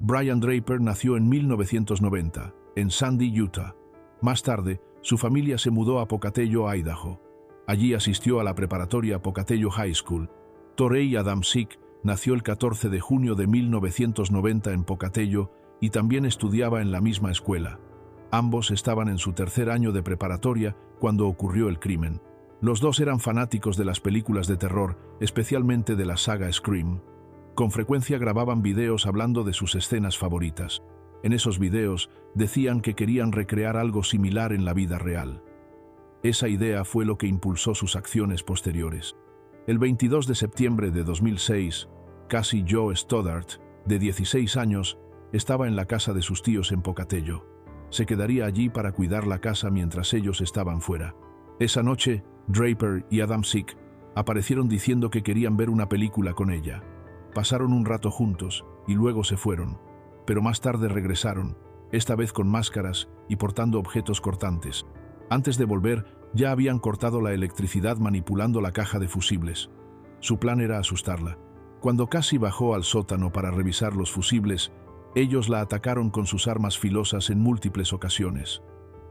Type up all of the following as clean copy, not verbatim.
Brian Draper nació en 1990, en Sandy, Utah. Más tarde, su familia se mudó a Pocatello, Idaho. Allí asistió a la preparatoria Pocatello High School. Torrey Adamczyk nació el 14 de junio de 1990 en Pocatello y también estudiaba en la misma escuela. Ambos estaban en su tercer año de preparatoria cuando ocurrió el crimen. Los dos eran fanáticos de las películas de terror, especialmente de la saga Scream. Con frecuencia grababan videos hablando de sus escenas favoritas. En esos videos decían que querían recrear algo similar en la vida real. Esa idea fue lo que impulsó sus acciones posteriores. El 22 de septiembre de 2006, Cassie Jo Stoddart, de 16 años, estaba en la casa de sus tíos en Pocatello. Se quedaría allí para cuidar la casa mientras ellos estaban fuera. Esa noche, Draper y Adamczyk aparecieron diciendo que querían ver una película con ella. Pasaron un rato juntos y luego se fueron, pero más tarde regresaron, esta vez con máscaras y portando objetos cortantes. Antes de volver, ya habían cortado la electricidad manipulando la caja de fusibles. Su plan era asustarla. Cuando Cassie bajó al sótano para revisar los fusibles, ellos la atacaron con sus armas filosas en múltiples ocasiones.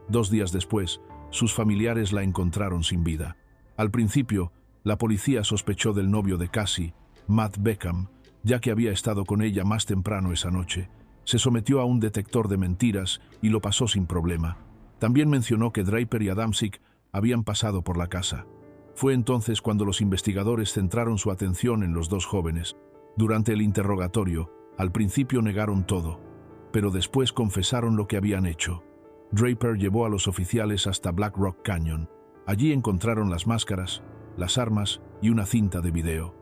2 días después, sus familiares la encontraron sin vida. Al principio, la policía sospechó del novio de Cassie, Matt Beckham, ya que había estado con ella más temprano esa noche. Se sometió a un detector de mentiras y lo pasó sin problema. También mencionó que Draper y Adamczyk habían pasado por la casa. Fue entonces cuando los investigadores centraron su atención en los dos jóvenes. Durante el interrogatorio, al principio negaron todo, pero después confesaron lo que habían hecho. Draper llevó a los oficiales hasta Black Rock Canyon. Allí encontraron las máscaras, las armas y una cinta de video.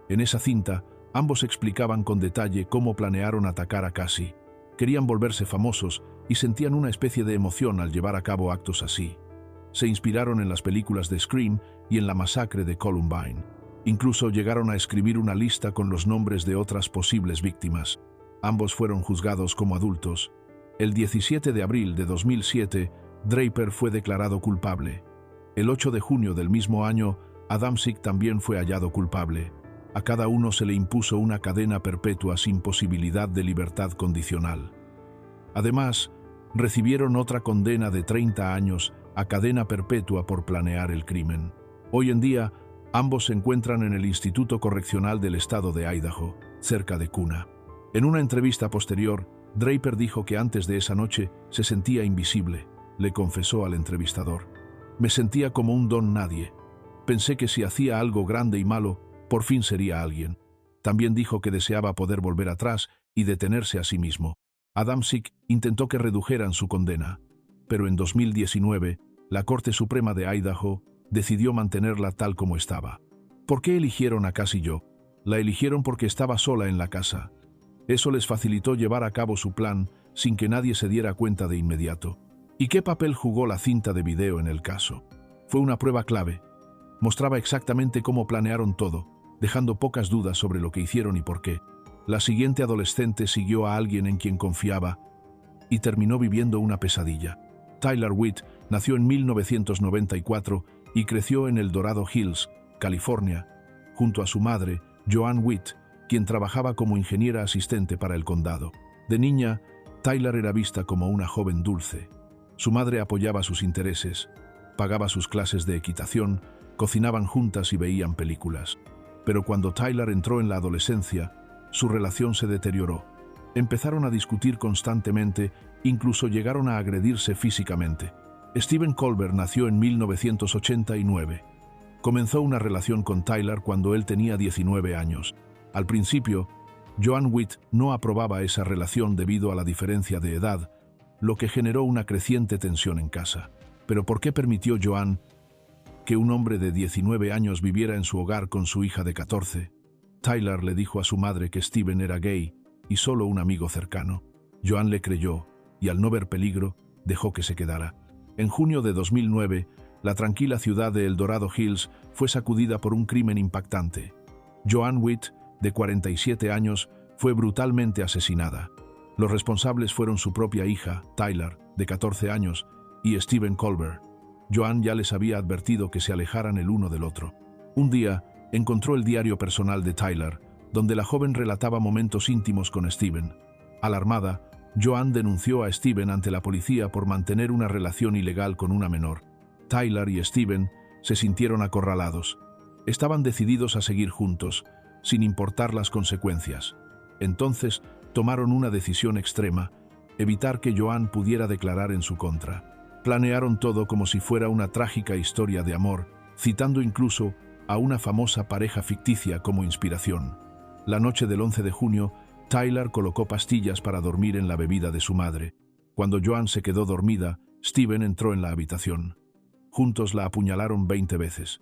En esa cinta, ambos explicaban con detalle cómo planearon atacar a Cassie. Querían volverse famosos y sentían una especie de emoción al llevar a cabo actos así. Se inspiraron en las películas de Scream y en la masacre de Columbine. Incluso llegaron a escribir una lista con los nombres de otras posibles víctimas. Ambos fueron juzgados como adultos. El 17 de abril de 2007, Draper fue declarado culpable. El 8 de junio del mismo año, Adamczyk también fue hallado culpable. A cada uno se le impuso una cadena perpetua sin posibilidad de libertad condicional. Además, recibieron otra condena de 30 años a cadena perpetua por planear el crimen. Hoy en día, ambos se encuentran en el Instituto Correccional del Estado de Idaho, cerca de Kuna. En una entrevista posterior, Draper dijo que antes de esa noche se sentía invisible. Le confesó al entrevistador: «Me sentía como un don nadie. Pensé que si hacía algo grande y malo, por fin sería alguien». También dijo que deseaba poder volver atrás y detenerse a sí mismo. Adamczyk intentó que redujeran su condena, pero en 2019, la Corte Suprema de Idaho decidió mantenerla tal como estaba. ¿Por qué eligieron a Cassie Jo? La eligieron porque estaba sola en la casa. Eso les facilitó llevar a cabo su plan sin que nadie se diera cuenta de inmediato. ¿Y qué papel jugó la cinta de video en el caso? Fue una prueba clave. Mostraba exactamente cómo planearon todo, dejando pocas dudas sobre lo que hicieron y por qué. La siguiente adolescente siguió a alguien en quien confiaba y terminó viviendo una pesadilla. Tyler Witt nació en 1994 y creció en El Dorado Hills, California, junto a su madre, Joanne Witt, quien trabajaba como ingeniera asistente para el condado. De niña, Tyler era vista como una joven dulce. Su madre apoyaba sus intereses, pagaba sus clases de equitación, cocinaban juntas y veían películas. Pero cuando Tyler entró en la adolescencia, su relación se deterioró. Empezaron a discutir constantemente, incluso llegaron a agredirse físicamente. Stephen Colbert nació en 1989. Comenzó una relación con Tyler cuando él tenía 19 años. Al principio, Joanne Witt no aprobaba esa relación debido a la diferencia de edad, lo que generó una creciente tensión en casa. Pero ¿por qué permitió Joanne que un hombre de 19 años viviera en su hogar con su hija de 14? Tyler le dijo a su madre que Stephen era gay y solo un amigo cercano. Joanne le creyó y, al no ver peligro, dejó que se quedara. En junio de 2009, la tranquila ciudad de El Dorado Hills fue sacudida por un crimen impactante. Joanne Witt, de 47 años, fue brutalmente asesinada. Los responsables fueron su propia hija, Tyler, de 14 años, y Stephen Colbert. Joanne ya les había advertido que se alejaran el uno del otro. Un día, encontró el diario personal de Tyler, donde la joven relataba momentos íntimos con Stephen. Alarmada, Joan denunció a Steven ante la policía por mantener una relación ilegal con una menor. Tyler y Steven se sintieron acorralados. Estaban decididos a seguir juntos, sin importar las consecuencias. Entonces tomaron una decisión extrema: evitar que Joan pudiera declarar en su contra. Planearon todo como si fuera una trágica historia de amor, citando incluso a una famosa pareja ficticia como inspiración. La noche del 11 de junio, Tyler colocó pastillas para dormir en la bebida de su madre. Cuando Joan se quedó dormida, Steven entró en la habitación. Juntos la apuñalaron 20 veces.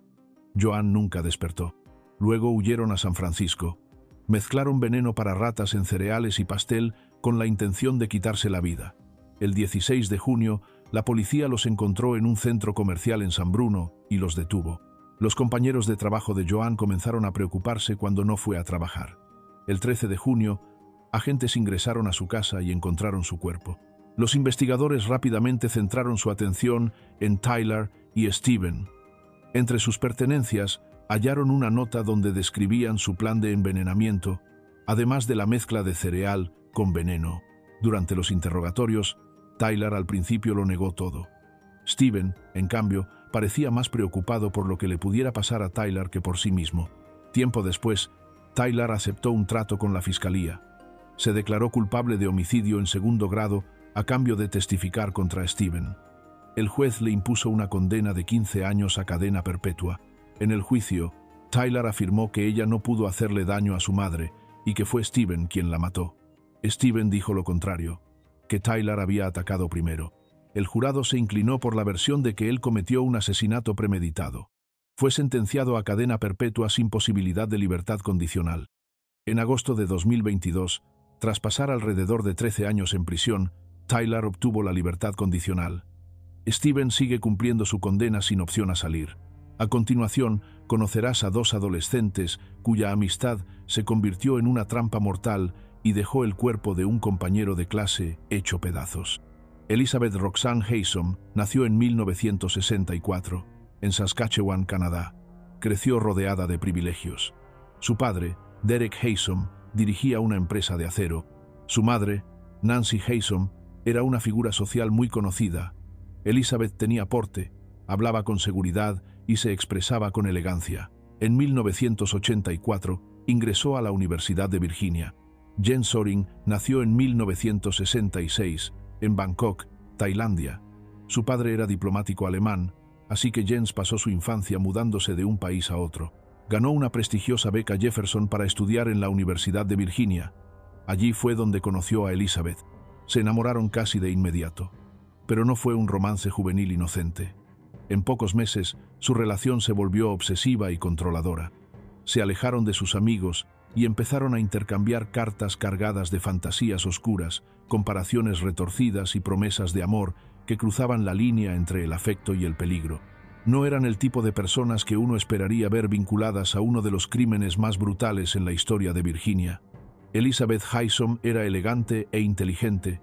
Joan nunca despertó. Luego huyeron a San Francisco. Mezclaron veneno para ratas en cereales y pastel con la intención de quitarse la vida. El 16 de junio, la policía los encontró en un centro comercial en San Bruno y los detuvo. Los compañeros de trabajo de Joan comenzaron a preocuparse cuando no fue a trabajar. El 13 de junio, agentes ingresaron a su casa y encontraron su cuerpo. Los investigadores rápidamente centraron su atención en Tyler y Steven. Entre sus pertenencias, hallaron una nota donde describían su plan de envenenamiento, además de la mezcla de cereal con veneno. Durante los interrogatorios, Tyler al principio lo negó todo. Steven, en cambio, parecía más preocupado por lo que le pudiera pasar a Tyler que por sí mismo. Tiempo después, Tyler aceptó un trato con la fiscalía. Se declaró culpable de homicidio en segundo grado a cambio de testificar contra Steven. El juez le impuso una condena de 15 años a cadena perpetua. En el juicio, Tyler afirmó que ella no pudo hacerle daño a su madre y que fue Steven quien la mató. Steven dijo lo contrario, que Tyler había atacado primero. El jurado se inclinó por la versión de que él cometió un asesinato premeditado. Fue sentenciado a cadena perpetua sin posibilidad de libertad condicional. En agosto de 2022, tras pasar alrededor de 13 años en prisión, Tyler obtuvo la libertad condicional. Steven sigue cumpliendo su condena sin opción a salir. A continuación, conocerás a dos adolescentes cuya amistad se convirtió en una trampa mortal y dejó el cuerpo de un compañero de clase hecho pedazos. Elizabeth Roxanne Haysom nació en 1964, en Saskatchewan, Canadá. Creció rodeada de privilegios. Su padre, Derek Haysom, dirigía una empresa de acero. Su madre, Nancy Haysom, era una figura social muy conocida. Elizabeth tenía porte, hablaba con seguridad y se expresaba con elegancia. En 1984 ingresó a la Universidad de Virginia. Jens Soring nació en 1966 en Bangkok, Tailandia. Su padre era diplomático alemán, así que Jens pasó su infancia mudándose de un país a otro. Ganó una prestigiosa beca Jefferson para estudiar en la Universidad de Virginia. Allí fue donde conoció a Elizabeth. Se enamoraron casi de inmediato. Pero no fue un romance juvenil inocente. En pocos meses, su relación se volvió obsesiva y controladora. Se alejaron de sus amigos y empezaron a intercambiar cartas cargadas de fantasías oscuras, comparaciones retorcidas y promesas de amor que cruzaban la línea entre el afecto y el peligro. No eran el tipo de personas que uno esperaría ver vinculadas a uno de los crímenes más brutales en la historia de Virginia. Elizabeth Haysom era elegante e inteligente,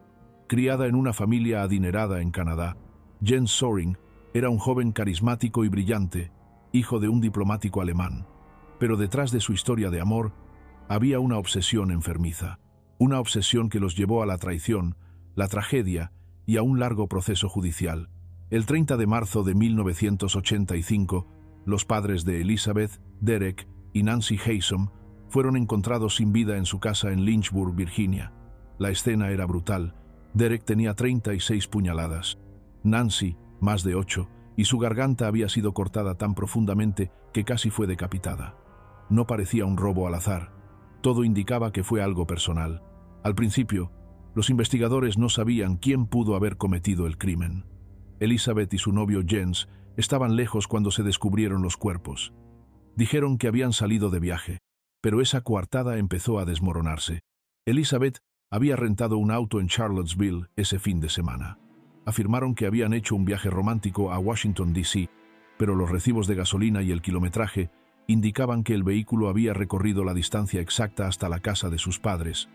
criada en una familia adinerada en Canadá. Jens Soring era un joven carismático y brillante, hijo de un diplomático alemán. Pero detrás de su historia de amor había una obsesión enfermiza, una obsesión que los llevó a la traición, la tragedia y a un largo proceso judicial. El 30 de marzo de 1985, los padres de Elizabeth, Derek y Nancy Haysom fueron encontrados sin vida en su casa en Lynchburg, Virginia. La escena era brutal. Derek tenía 36 puñaladas. Nancy, más de 8, y su garganta había sido cortada tan profundamente que casi fue decapitada. No parecía un robo al azar. Todo indicaba que fue algo personal. Al principio, los investigadores no sabían quién pudo haber cometido el crimen. Elizabeth y su novio Jens estaban lejos cuando se descubrieron los cuerpos. Dijeron que habían salido de viaje, pero esa coartada empezó a desmoronarse. Elizabeth había rentado un auto en Charlottesville ese fin de semana. Afirmaron que habían hecho un viaje romántico a Washington, D.C., pero los recibos de gasolina y el kilometraje indicaban que el vehículo había recorrido la distancia exacta hasta la casa de sus padres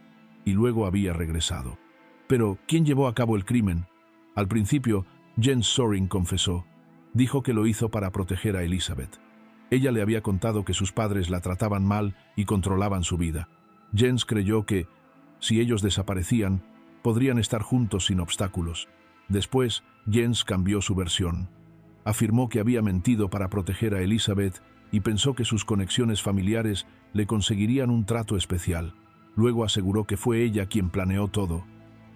y luego había regresado. Pero, ¿quién llevó a cabo el crimen? Al principio, Jens Soring confesó. Dijo que lo hizo para proteger a Elizabeth. Ella le había contado que sus padres la trataban mal y controlaban su vida. Jens creyó que, Si ellos desaparecían, podrían estar juntos sin obstáculos. Después, Jens cambió su versión. Afirmó que había mentido para proteger a Elizabeth y pensó que sus conexiones familiares le conseguirían un trato especial. Luego aseguró que fue ella quien planeó todo,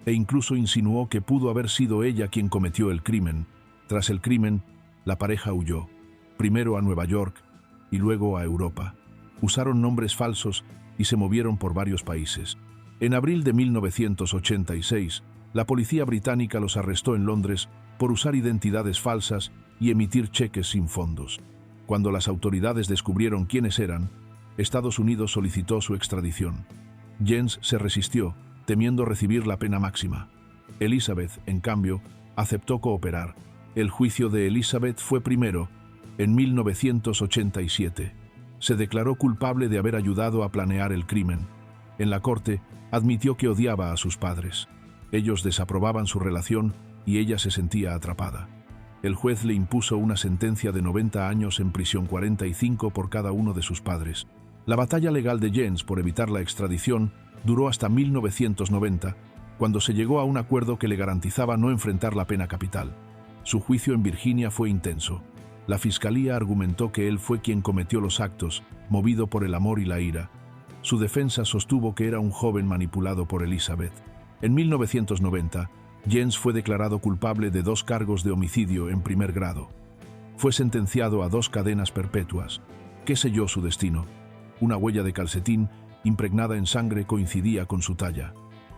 e incluso insinuó que pudo haber sido ella quien cometió el crimen. Tras el crimen, la pareja huyó, primero a Nueva York y luego a Europa. Usaron nombres falsos y se movieron por varios países. En abril de 1986, la policía británica los arrestó en Londres por usar identidades falsas y emitir cheques sin fondos. Cuando las autoridades descubrieron quiénes eran, Estados Unidos solicitó su extradición. Jens se resistió, temiendo recibir la pena máxima. Elizabeth, en cambio, aceptó cooperar. El juicio de Elizabeth fue primero, en 1987. Se declaró culpable de haber ayudado a planear el crimen. En la corte, admitió que odiaba a sus padres. Ellos desaprobaban su relación y ella se sentía atrapada. El juez le impuso una sentencia de 90 años en prisión, 45 por cada uno de sus padres. La batalla legal de Jens por evitar la extradición duró hasta 1990, cuando se llegó a un acuerdo que le garantizaba no enfrentar la pena capital. Su juicio en Virginia fue intenso. La fiscalía argumentó que él fue quien cometió los actos, movido por el amor y la ira. Su defensa sostuvo que era un joven manipulado por Elizabeth. En 1990, Jens fue declarado culpable de 2 cargos de homicidio en primer grado. Fue sentenciado a 2 cadenas perpetuas. ¿Qué selló su destino? Una huella de calcetín impregnada en sangre coincidía con su talla.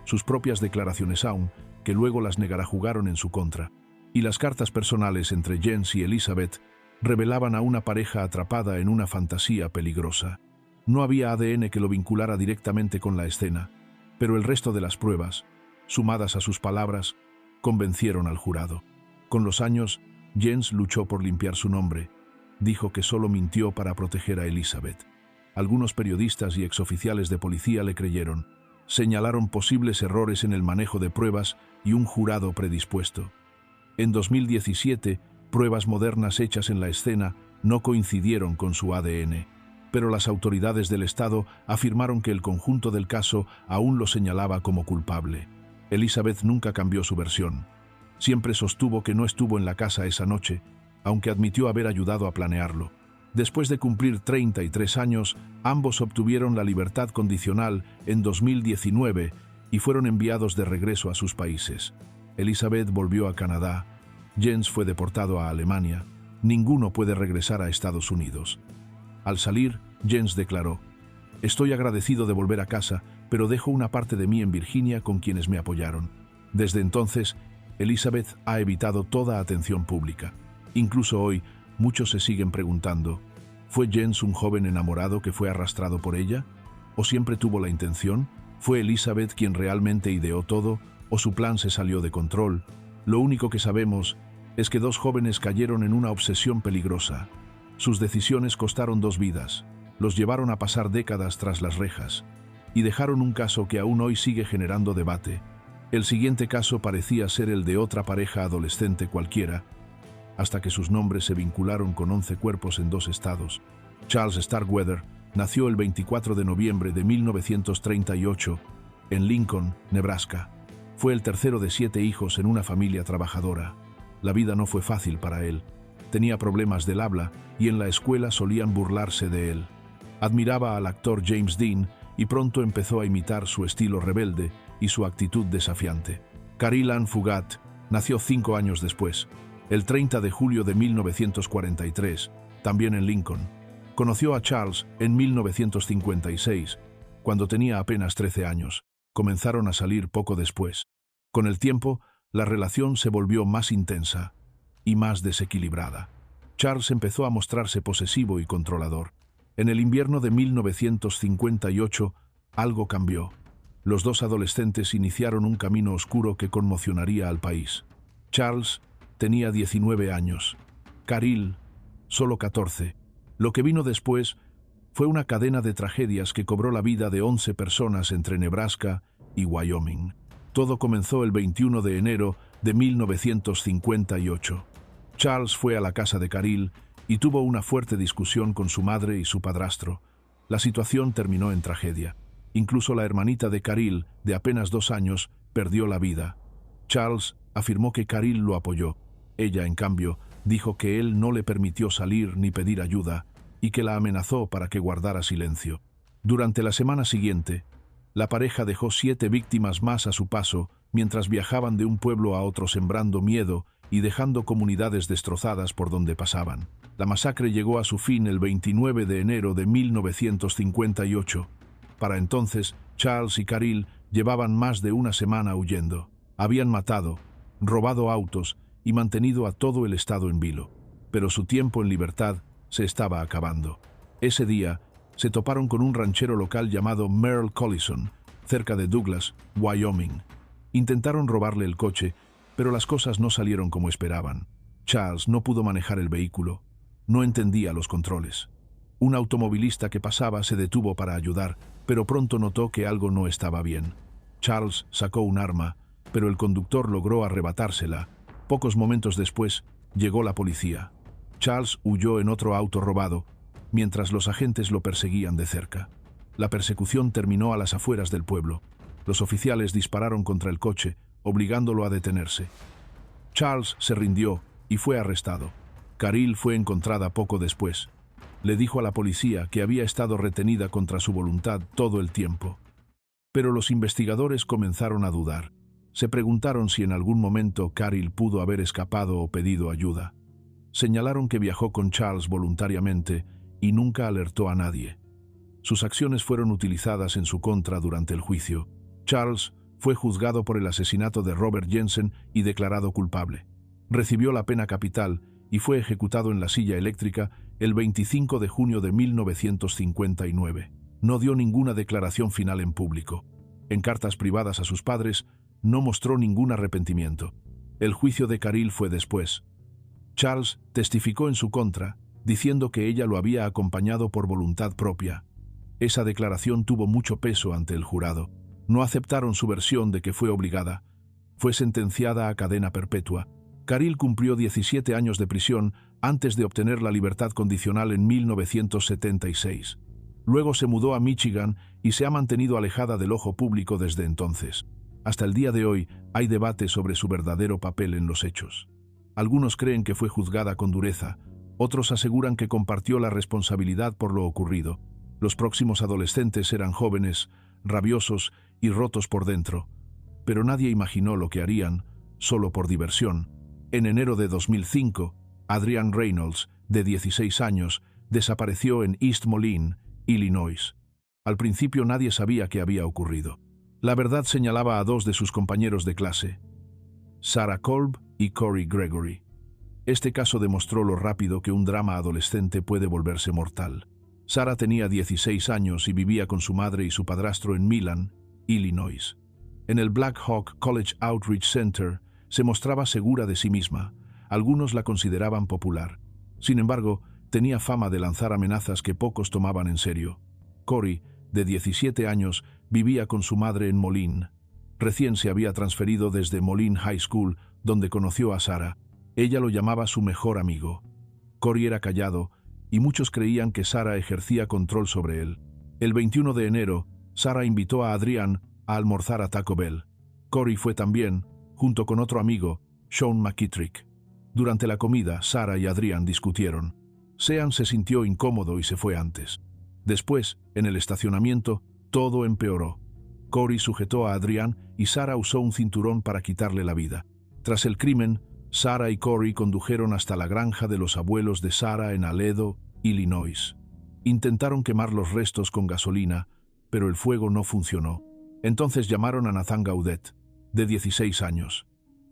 Sus propias declaraciones aún, que luego las negará, jugaron en su contra. Y las cartas personales entre Jens y Elizabeth revelaban a una pareja atrapada en una fantasía peligrosa. No había ADN que lo vinculara directamente con la escena, pero el resto de las pruebas, sumadas a sus palabras, convencieron al jurado. Con los años, Jens luchó por limpiar su nombre. Dijo que solo mintió para proteger a Elizabeth. Algunos periodistas y exoficiales de policía le creyeron. Señalaron posibles errores en el manejo de pruebas y un jurado predispuesto. En 2017, pruebas modernas hechas en la escena no coincidieron con su ADN, pero las autoridades del Estado afirmaron que el conjunto del caso aún lo señalaba como culpable. Elizabeth nunca cambió su versión. Siempre sostuvo que no estuvo en la casa esa noche, aunque admitió haber ayudado a planearlo. Después de cumplir 33 años, ambos obtuvieron la libertad condicional en 2019 y fueron enviados de regreso a sus países. Elizabeth volvió a Canadá. Jens fue deportado a Alemania. Ninguno puede regresar a Estados Unidos. Al salir, Jens declaró: «Estoy agradecido de volver a casa, pero dejo una parte de mí en Virginia con quienes me apoyaron». Desde entonces, Elizabeth ha evitado toda atención pública. Incluso hoy, muchos se siguen preguntando, ¿fue Jens un joven enamorado que fue arrastrado por ella? ¿O siempre tuvo la intención? ¿Fue Elizabeth quien realmente ideó todo? ¿O su plan se salió de control? Lo único que sabemos es que 2 jóvenes cayeron en una obsesión peligrosa. Sus decisiones costaron 2 vidas, los llevaron a pasar décadas tras las rejas, y dejaron un caso que aún hoy sigue generando debate. El siguiente caso parecía ser el de otra pareja adolescente cualquiera, hasta que sus nombres se vincularon con 11 cuerpos en 2 estados. Charles Starkweather nació el 24 de noviembre de 1938 en Lincoln, Nebraska. Fue el tercero de 7 hijos en una familia trabajadora. La vida no fue fácil para él. Tenía problemas del habla y en la escuela solían burlarse de él. Admiraba al actor James Dean y pronto empezó a imitar su estilo rebelde y su actitud desafiante. Caril Ann Fugat nació 5 años después, el 30 de julio de 1943, también en Lincoln. Conoció a Charles en 1956, cuando tenía apenas 13 años. Comenzaron a salir poco después. Con el tiempo, la relación se volvió más intensa y más desequilibrada. Charles empezó a mostrarse posesivo y controlador. En el invierno de 1958, algo cambió. Los 2 adolescentes iniciaron un camino oscuro que conmocionaría al país. Charles tenía 19 años. Caril, solo 14. Lo que vino después fue una cadena de tragedias que cobró la vida de 11 personas entre Nebraska y Wyoming. Todo comenzó el 21 de enero de 1958. Charles fue a la casa de Caril y tuvo una fuerte discusión con su madre y su padrastro. La situación terminó en tragedia. Incluso la hermanita de Caril, de apenas 2 años, perdió la vida. Charles afirmó que Caril lo apoyó. Ella, en cambio, dijo que él no le permitió salir ni pedir ayuda y que la amenazó para que guardara silencio. Durante la semana siguiente, la pareja dejó 7 víctimas más a su paso mientras viajaban de un pueblo a otro sembrando miedo y dejando comunidades destrozadas por donde pasaban. La masacre llegó a su fin el 29 de enero de 1958. Para entonces, Charles y Caril llevaban más de una semana huyendo. Habían matado, robado autos y mantenido a todo el estado en vilo. Pero su tiempo en libertad se estaba acabando. Ese día, se toparon con un ranchero local llamado Merle Collison, cerca de Douglas, Wyoming. Intentaron robarle el coche, pero las cosas no salieron como esperaban. Charles no pudo manejar el vehículo. No entendía los controles. Un automovilista que pasaba se detuvo para ayudar, pero pronto notó que algo no estaba bien. Charles sacó un arma, pero el conductor logró arrebatársela. Pocos momentos después, llegó la policía. Charles huyó en otro auto robado, mientras los agentes lo perseguían de cerca. La persecución terminó a las afueras del pueblo. Los oficiales dispararon contra el coche, obligándolo a detenerse. Charles se rindió y fue arrestado. Caril fue encontrada poco después. Le dijo a la policía que había estado retenida contra su voluntad todo el tiempo. Pero los investigadores comenzaron a dudar. Se preguntaron si en algún momento Caril pudo haber escapado o pedido ayuda. Señalaron que viajó con Charles voluntariamente y nunca alertó a nadie. Sus acciones fueron utilizadas en su contra durante el juicio. Charles fue juzgado por el asesinato de Robert Jensen y declarado culpable. Recibió la pena capital y fue ejecutado en la silla eléctrica el 25 de junio de 1959. No dio ninguna declaración final en público. En cartas privadas a sus padres, no mostró ningún arrepentimiento. El juicio de Caril fue después. Charles testificó en su contra, diciendo que ella lo había acompañado por voluntad propia. Esa declaración tuvo mucho peso ante el jurado. No aceptaron su versión de que fue obligada. Fue sentenciada a cadena perpetua. Caril cumplió 17 años de prisión antes de obtener la libertad condicional en 1976. Luego se mudó a Michigan y se ha mantenido alejada del ojo público desde entonces. Hasta el día de hoy hay debate sobre su verdadero papel en los hechos. Algunos creen que fue juzgada con dureza, otros aseguran que compartió la responsabilidad por lo ocurrido. Los próximos adolescentes eran jóvenes, rabiosos y rotos por dentro, pero nadie imaginó lo que harían, solo por diversión. En enero de 2005, Adrian Reynolds, de 16 años, desapareció en East Moline, Illinois. Al principio nadie sabía qué había ocurrido. La verdad señalaba a 2 de sus compañeros de clase, Sarah Kolb y Corey Gregory. Este caso demostró lo rápido que un drama adolescente puede volverse mortal. Sarah tenía 16 años y vivía con su madre y su padrastro en Milan, Illinois. En el Black Hawk College Outreach Center se mostraba segura de sí misma. Algunos la consideraban popular. Sin embargo, tenía fama de lanzar amenazas que pocos tomaban en serio. Corey, de 17 años, vivía con su madre en Moline. Recién se había transferido desde Moline High School, donde conoció a Sarah. Ella lo llamaba su mejor amigo. Corey era callado, y muchos creían que Sarah ejercía control sobre él. El 21 de enero, Sarah invitó a Adrian a almorzar a Taco Bell. Corey fue también, junto con otro amigo, Sean McKittrick. Durante la comida, Sarah y Adrian discutieron. Sean se sintió incómodo y se fue antes. Después, en el estacionamiento, todo empeoró. Corey sujetó a Adrian y Sarah usó un cinturón para quitarle la vida. Tras el crimen, Sarah y Corey condujeron hasta la granja de los abuelos de Sarah en Aledo, Illinois. Intentaron quemar los restos con gasolina, pero el fuego no funcionó. Entonces llamaron a Nathan Gaudet, de 16 años.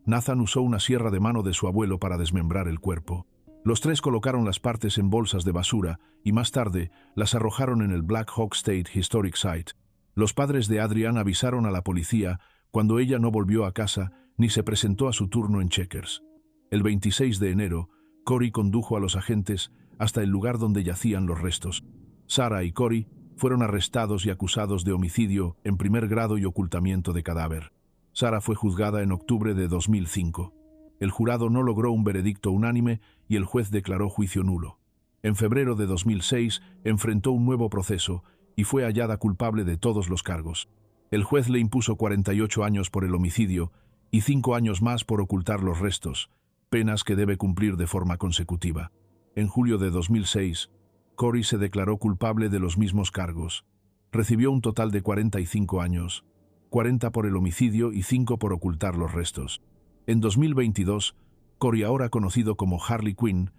Nathan usó una sierra de mano de su abuelo para desmembrar el cuerpo. Los 3 colocaron las partes en bolsas de basura y más tarde las arrojaron en el Black Hawk State Historic Site. Los padres de Adrian avisaron a la policía cuando ella no volvió a casa ni se presentó a su turno en Checkers. El 26 de enero, Corey condujo a los agentes hasta el lugar donde yacían los restos. Sarah y Corey fueron arrestados y acusados de homicidio en primer grado y ocultamiento de cadáver. Sarah fue juzgada en octubre de 2005. El jurado no logró un veredicto unánime y el juez declaró juicio nulo. En febrero de 2006 enfrentó un nuevo proceso y fue hallada culpable de todos los cargos. El juez le impuso 48 años por el homicidio y 5 años más por ocultar los restos, penas que debe cumplir de forma consecutiva. En julio de 2006, Corey se declaró culpable de los mismos cargos. Recibió un total de 45 años, 40 por el homicidio y 5 por ocultar los restos. En 2022, Corey, ahora conocido como Harley Quinn,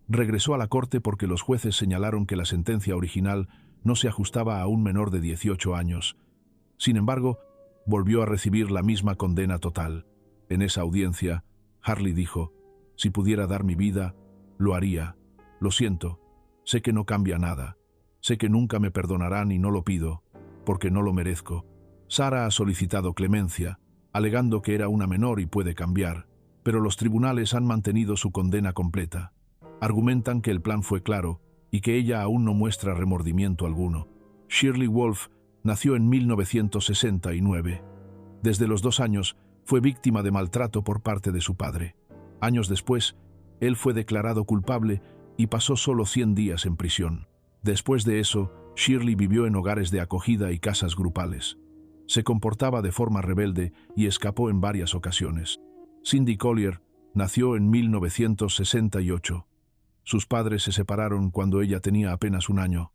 regresó a la corte porque los jueces señalaron que la sentencia original no se ajustaba a un menor de 18 años. Sin embargo, volvió a recibir la misma condena total. En esa audiencia, Harley dijo: «Si pudiera dar mi vida, lo haría. Lo siento. Sé que no cambia nada. Sé que nunca me perdonarán y no lo pido, porque no lo merezco». Sarah ha solicitado clemencia, alegando que era una menor y puede cambiar, pero los tribunales han mantenido su condena completa. Argumentan que el plan fue claro y que ella aún no muestra remordimiento alguno. Shirley Wolf nació en 1969. Desde los 2 años fue víctima de maltrato por parte de su padre. Años después, él fue declarado culpable y pasó solo 100 días en prisión. Después de eso, Shirley vivió en hogares de acogida y casas grupales. Se comportaba de forma rebelde y escapó en varias ocasiones. Cindy Collier nació en 1968. Sus padres se separaron cuando ella tenía apenas 1 año.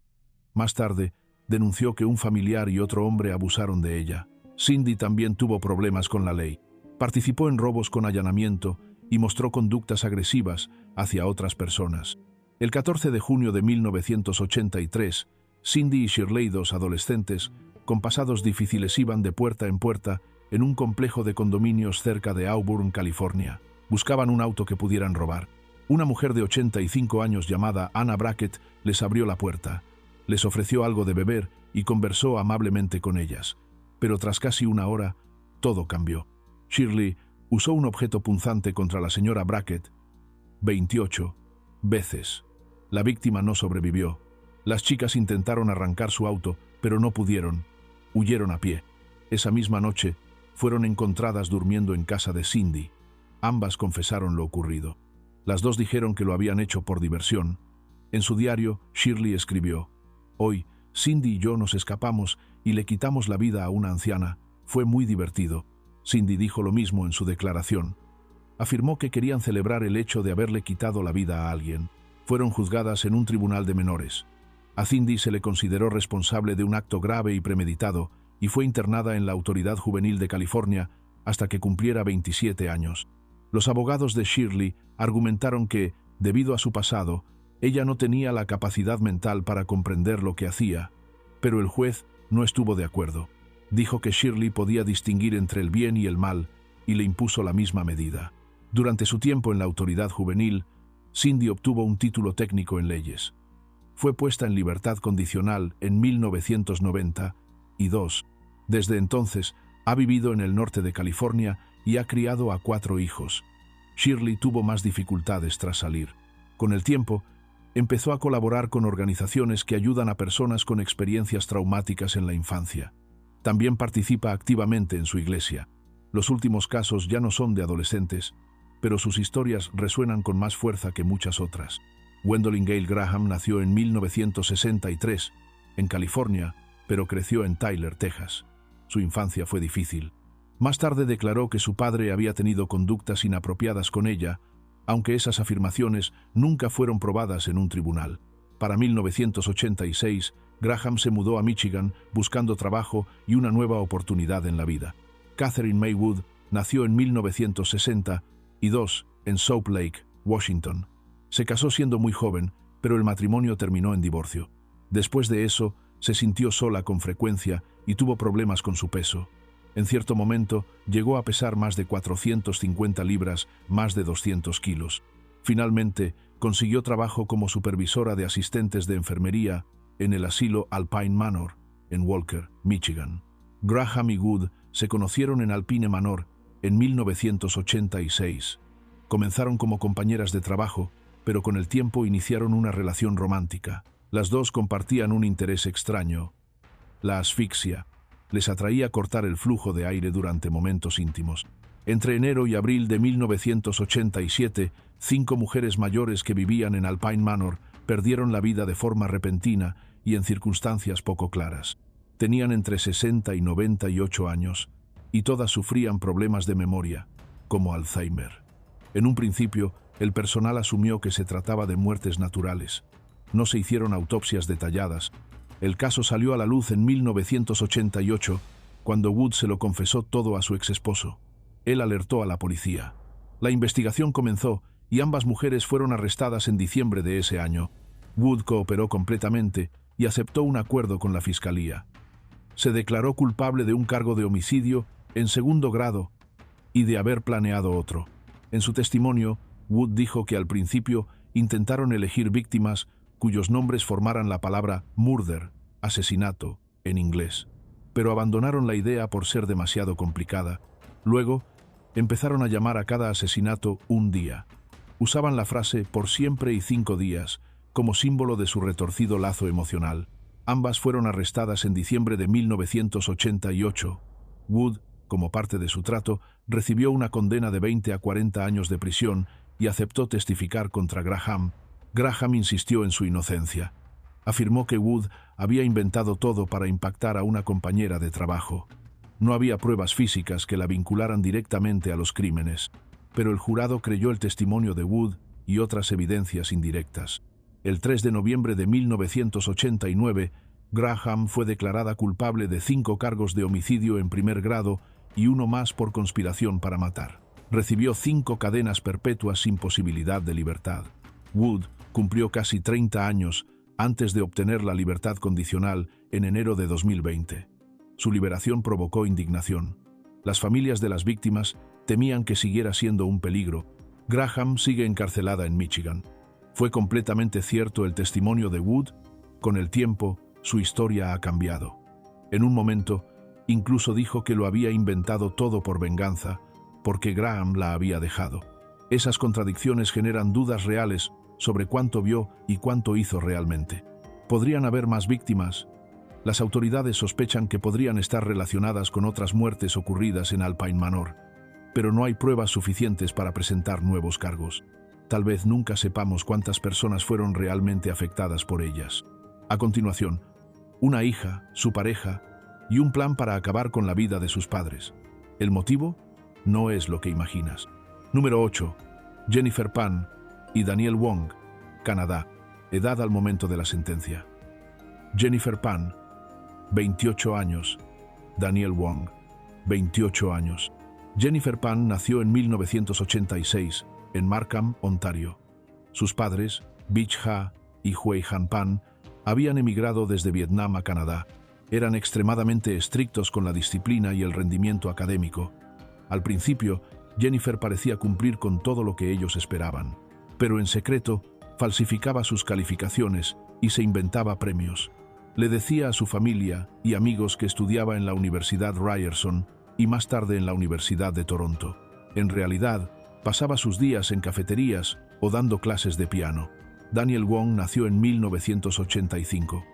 Más tarde, denunció que un familiar y otro hombre abusaron de ella. Cindy también tuvo problemas con la ley. Participó en robos con allanamiento y mostró conductas agresivas hacia otras personas. El 14 de junio de 1983, Cindy y Shirley, 2 adolescentes, con pasados difíciles, iban de puerta en puerta en un complejo de condominios cerca de Auburn, California. Buscaban un auto que pudieran robar. Una mujer de 85 años llamada Anna Brackett les abrió la puerta. Les ofreció algo de beber y conversó amablemente con ellas. Pero tras casi 1 hora, todo cambió. Shirley usó un objeto punzante contra la señora Brackett 28 veces. La víctima no sobrevivió. Las chicas intentaron arrancar su auto, pero no pudieron. Huyeron a pie. Esa misma noche, fueron encontradas durmiendo en casa de Cindy. Ambas confesaron lo ocurrido. Las 2 dijeron que lo habían hecho por diversión. En su diario, Shirley escribió: «Hoy, Cindy y yo nos escapamos y le quitamos la vida a una anciana. Fue muy divertido». Cindy dijo lo mismo en su declaración. Afirmó que querían celebrar el hecho de haberle quitado la vida a alguien. Fueron juzgadas en un tribunal de menores. A Cindy se le consideró responsable de un acto grave y premeditado y fue internada en la Autoridad Juvenil de California hasta que cumpliera 27 años. Los abogados de Shirley argumentaron que, debido a su pasado, ella no tenía la capacidad mental para comprender lo que hacía, pero el juez no estuvo de acuerdo. Dijo que Shirley podía distinguir entre el bien y el mal y le impuso la misma medida. Durante su tiempo en la autoridad juvenil, Cindy obtuvo un título técnico en leyes. Fue puesta en libertad condicional en 1992. Desde entonces, ha vivido en el norte de California y ha criado a 4 hijos. Shirley tuvo más dificultades tras salir. Con el tiempo, empezó a colaborar con organizaciones que ayudan a personas con experiencias traumáticas en la infancia. También participa activamente en su iglesia. Los últimos casos ya no son de adolescentes, pero sus historias resuenan con más fuerza que muchas otras. Gwendolyn Gale Graham nació en 1963, en California, pero creció en Tyler, Texas. Su infancia fue difícil. Más tarde declaró que su padre había tenido conductas inapropiadas con ella, aunque esas afirmaciones nunca fueron probadas en un tribunal. Para 1986, Graham se mudó a Michigan buscando trabajo y una nueva oportunidad en la vida. Catherine Maywood nació en 1962 en Soap Lake, Washington. Se casó siendo muy joven, pero el matrimonio terminó en divorcio. Después de eso, se sintió sola con frecuencia y tuvo problemas con su peso. En cierto momento, llegó a pesar más de 450 libras, más de 200 kilos. Finalmente, consiguió trabajo como supervisora de asistentes de enfermería en el asilo Alpine Manor, en Walker, Michigan. Graham y Wood se conocieron en Alpine Manor en 1986. Comenzaron como compañeras de trabajo, pero con el tiempo iniciaron una relación romántica. Las 2 compartían un interés extraño: la asfixia. Les atraía cortar el flujo de aire durante momentos íntimos. Entre enero y abril de 1987, 5 mujeres mayores que vivían en Alpine Manor perdieron la vida de forma repentina y en circunstancias poco claras. Tenían entre 60 y 98 años, y todas sufrían problemas de memoria, como Alzheimer. En un principio, el personal asumió que se trataba de muertes naturales. No se hicieron autopsias detalladas. El caso salió a la luz en 1988, cuando Wood se lo confesó todo a su exesposo. Él alertó a la policía. La investigación comenzó y ambas mujeres fueron arrestadas en diciembre de ese año. Wood cooperó completamente y aceptó un acuerdo con la fiscalía. Se declaró culpable de un cargo de homicidio en segundo grado y de haber planeado otro. En su testimonio, Wood dijo que al principio intentaron elegir víctimas cuyos nombres formaran la palabra murder, asesinato, en inglés, pero abandonaron la idea por ser demasiado complicada. Luego, empezaron a llamar a cada asesinato un día. Usaban la frase por siempre y 5 días como símbolo de su retorcido lazo emocional. Ambas fueron arrestadas en diciembre de 1988. Wood, como parte de su trato, recibió una condena de 20 a 40 años de prisión y aceptó testificar contra Graham. Graham insistió en su inocencia. Afirmó que Wood había inventado todo para impactar a una compañera de trabajo. No había pruebas físicas que la vincularan directamente a los crímenes, pero el jurado creyó el testimonio de Wood y otras evidencias indirectas. El 3 de noviembre de 1989, Graham fue declarada culpable de 5 cargos de homicidio en primer grado y uno más por conspiración para matar. Recibió 5 cadenas perpetuas sin posibilidad de libertad. Wood cumplió casi 30 años antes de obtener la libertad condicional en enero de 2020. Su liberación provocó indignación. Las familias de las víctimas temían que siguiera siendo un peligro. Graham sigue encarcelada en Michigan. Fue completamente cierto el testimonio de Wood. Con el tiempo, su historia ha cambiado. En un momento, incluso dijo que lo había inventado todo por venganza, porque Graham la había dejado. Esas contradicciones generan dudas reales sobre cuánto vio y cuánto hizo realmente. ¿Podrían haber más víctimas? Las autoridades sospechan que podrían estar relacionadas con otras muertes ocurridas en Alpine Manor, pero no hay pruebas suficientes para presentar nuevos cargos. Tal vez nunca sepamos cuántas personas fueron realmente afectadas por ellas. A continuación, una hija, su pareja y un plan para acabar con la vida de sus padres. ¿El motivo? No es lo que imaginas. Número 8. Jennifer Pan y Daniel Wong, Canadá. Edad al momento de la sentencia. Jennifer Pan, 28 años. Daniel Wong, 28 años. Jennifer Pan nació en 1986 en Markham, Ontario. Sus padres, Bich Ha y Huey Han Pan, habían emigrado desde Vietnam a Canadá. Eran extremadamente estrictos con la disciplina y el rendimiento académico. Al principio, Jennifer parecía cumplir con todo lo que ellos esperaban, pero en secreto falsificaba sus calificaciones y se inventaba premios. Le decía a su familia y amigos que estudiaba en la Universidad Ryerson y más tarde en la Universidad de Toronto. En realidad, pasaba sus días en cafeterías o dando clases de piano. Daniel Wong nació en 1985.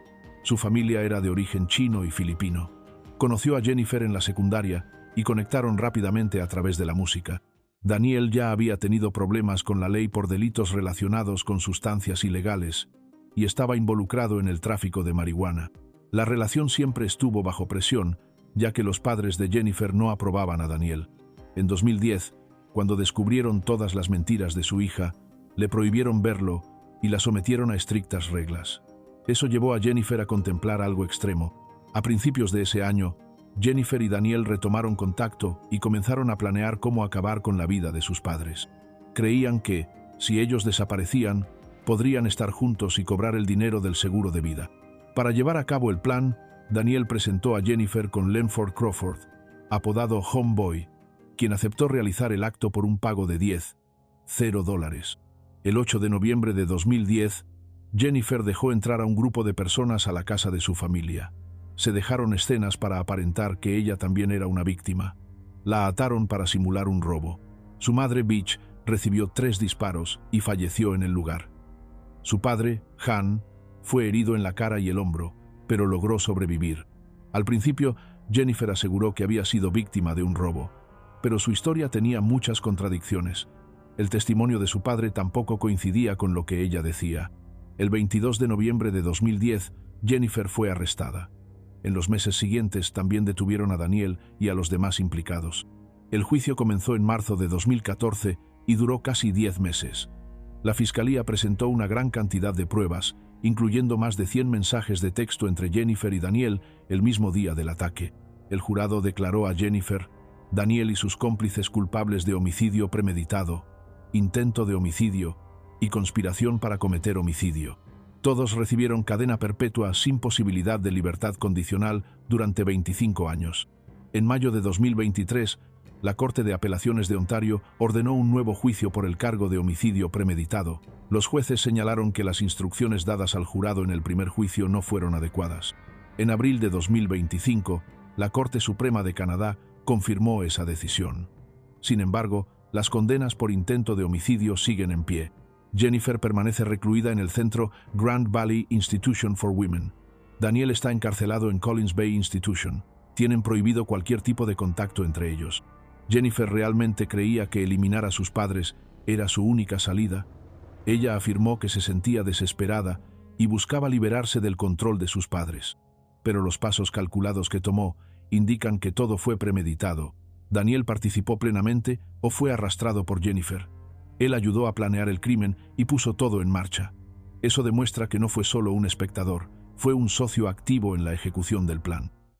Su familia era de origen chino y filipino. Conoció a Jennifer en la secundaria y conectaron rápidamente a través de la música. Daniel ya había tenido problemas con la ley por delitos relacionados con sustancias ilegales y estaba involucrado en el tráfico de marihuana. La relación siempre estuvo bajo presión, ya que los padres de Jennifer no aprobaban a Daniel. En 2010, cuando descubrieron todas las mentiras de su hija, le prohibieron verlo y la sometieron a estrictas reglas. Eso llevó a Jennifer a contemplar algo extremo. A principios de ese año, Jennifer y Daniel retomaron contacto y comenzaron a planear cómo acabar con la vida de sus padres. Creían que, si ellos desaparecían, podrían estar juntos y cobrar el dinero del seguro de vida. Para llevar a cabo el plan, Daniel presentó a Jennifer con Lenford Crawford, apodado Homeboy, quien aceptó realizar el acto por un pago de $10. El 8 de noviembre de 2010, Jennifer dejó entrar a un grupo de personas a la casa de su familia. Se dejaron escenas para aparentar que ella también era una víctima. La ataron para simular un robo. Su madre, Bich, recibió 3 disparos y falleció en el lugar. Su padre, Han, fue herido en la cara y el hombro, pero logró sobrevivir. Al principio, Jennifer aseguró que había sido víctima de un robo, pero su historia tenía muchas contradicciones. El testimonio de su padre tampoco coincidía con lo que ella decía. El 22 de noviembre de 2010, Jennifer fue arrestada. En los meses siguientes también detuvieron a Daniel y a los demás implicados. El juicio comenzó en marzo de 2014 y duró casi 10 meses. La Fiscalía presentó una gran cantidad de pruebas, incluyendo más de 100 mensajes de texto entre Jennifer y Daniel el mismo día del ataque. El jurado declaró a Jennifer, Daniel y sus cómplices culpables de homicidio premeditado, intento de homicidio y conspiración para cometer homicidio. Todos recibieron cadena perpetua sin posibilidad de libertad condicional durante 25 años. En mayo de 2023, la Corte de Apelaciones de Ontario ordenó un nuevo juicio por el cargo de homicidio premeditado. Los jueces señalaron que las instrucciones dadas al jurado en el primer juicio no fueron adecuadas. En abril de 2025, la Corte Suprema de Canadá confirmó esa decisión. Sin embargo, las condenas por intento de homicidio siguen en pie. Jennifer permanece recluida en el centro Grand Valley Institution for Women. Daniel está encarcelado en Collins Bay Institution. Tienen prohibido cualquier tipo de contacto entre ellos. Jennifer realmente creía que eliminar a sus padres era su única salida. Ella afirmó que se sentía desesperada y buscaba liberarse del control de sus padres. Pero los pasos calculados que tomó indican que todo fue premeditado. Daniel participó plenamente o fue arrastrado por Jennifer. Él ayudó a planear el crimen y puso todo en marcha. Eso demuestra que no fue solo un espectador, fue un socio activo en la ejecución del plan.